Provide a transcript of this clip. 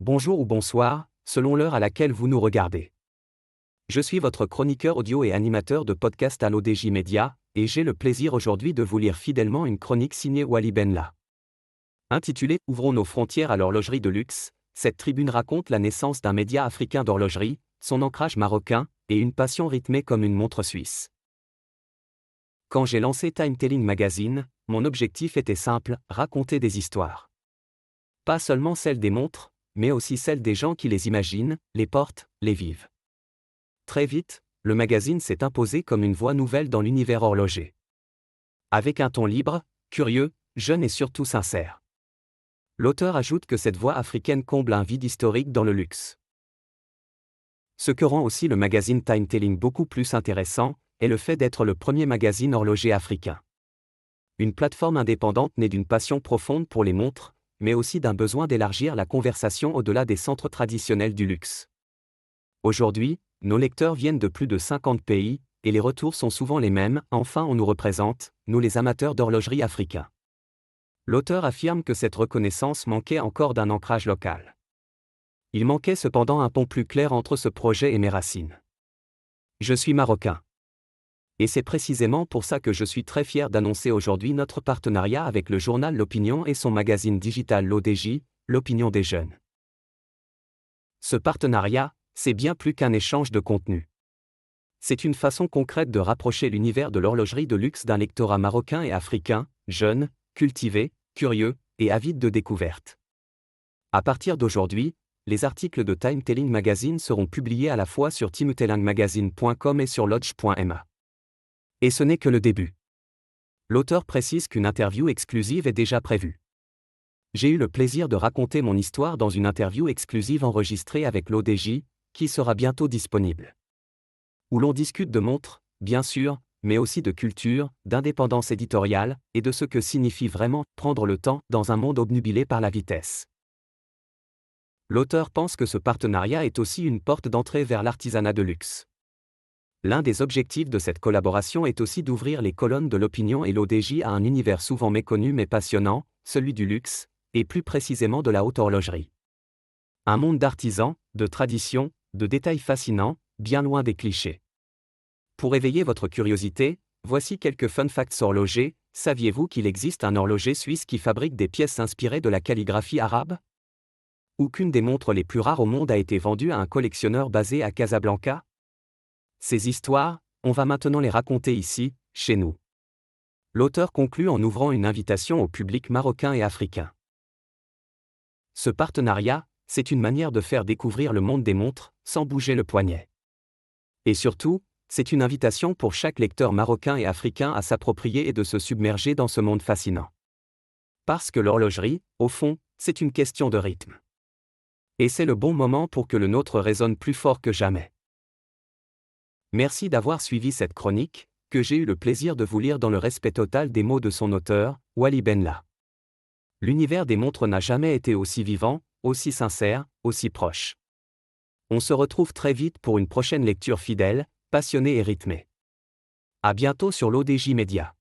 bonjour ou bonsoir, selon l'heure à laquelle vous nous regardez. Je suis votre chroniqueur audio et animateur de podcast à l'ODJ Media, et j'ai le plaisir aujourd'hui de vous lire fidèlement une chronique signée Wally Benla. Intitulée « Ouvrons nos frontières à l'horlogerie de luxe », cette tribune raconte la naissance d'un média africain d'horlogerie, son ancrage marocain, et une passion rythmée comme une montre suisse. Quand j'ai lancé Timetelling Magazine, mon objectif était simple, raconter des histoires. Pas seulement celles des montres, mais aussi celles des gens qui les imaginent, les portent, les vivent. Très vite, le magazine s'est imposé comme une voix nouvelle dans l'univers horloger. Avec un ton libre, curieux, jeune et surtout sincère. L'auteur ajoute que cette voix africaine comble un vide historique dans le luxe. Ce que rend aussi le magazine Timetelling beaucoup plus intéressant, est le fait d'être le premier magazine horloger africain. Une plateforme indépendante née d'une passion profonde pour les montres, mais aussi d'un besoin d'élargir la conversation au-delà des centres traditionnels du luxe. Aujourd'hui, nos lecteurs viennent de plus de 50 pays, et les retours sont souvent les mêmes, enfin on nous représente, nous les amateurs d'horlogerie africains. L'auteur affirme que cette reconnaissance manquait encore d'un ancrage local. Il manquait cependant un pont plus clair entre ce projet et mes racines. Je suis marocain. Et c'est précisément pour ça que je suis très fier d'annoncer aujourd'hui notre partenariat avec le journal L'Opinion et son magazine digital l'ODJ, l'opinion des jeunes. Ce partenariat, c'est bien plus qu'un échange de contenu. C'est une façon concrète de rapprocher l'univers de l'horlogerie de luxe d'un lectorat marocain et africain, jeune, cultivé, curieux et avide de découvertes. À partir d'aujourd'hui, les articles de Timetelling Magazine seront publiés à la fois sur timetellingmagazine.com et sur lodge.ma. Et ce n'est que le début. L'auteur précise qu'une interview exclusive est déjà prévue. J'ai eu le plaisir de raconter mon histoire dans une interview exclusive enregistrée avec l'ODJ, qui sera bientôt disponible. Où l'on discute de montres, bien sûr, mais aussi de culture, d'indépendance éditoriale, et de ce que signifie vraiment prendre le temps dans un monde obnubilé par la vitesse. L'auteur pense que ce partenariat est aussi une porte d'entrée vers l'artisanat de luxe. L'un des objectifs de cette collaboration est aussi d'ouvrir les colonnes de l'Opinion et l'ODJ à un univers souvent méconnu mais passionnant, celui du luxe, et plus précisément de la haute horlogerie. Un monde d'artisans, de traditions, de détails fascinants, bien loin des clichés. Pour éveiller votre curiosité, voici quelques fun facts horlogers. Saviez-vous qu'il existe un horloger suisse qui fabrique des pièces inspirées de la calligraphie arabe? Ou qu'une des montres les plus rares au monde a été vendue à un collectionneur basé à Casablanca? Ces histoires, on va maintenant les raconter ici, chez nous. L'auteur conclut en ouvrant une invitation au public marocain et africain. Ce partenariat, c'est une manière de faire découvrir le monde des montres, sans bouger le poignet. Et surtout, c'est une invitation pour chaque lecteur marocain et africain à s'approprier et de se submerger dans ce monde fascinant. Parce que l'horlogerie, au fond, c'est une question de rythme. Et c'est le bon moment pour que le nôtre résonne plus fort que jamais. Merci d'avoir suivi cette chronique, que j'ai eu le plaisir de vous lire dans le respect total des mots de son auteur, Wally Benla. L'univers des montres n'a jamais été aussi vivant, aussi sincère, aussi proche. On se retrouve très vite pour une prochaine lecture fidèle, passionnée et rythmée. À bientôt sur l'ODJ Media.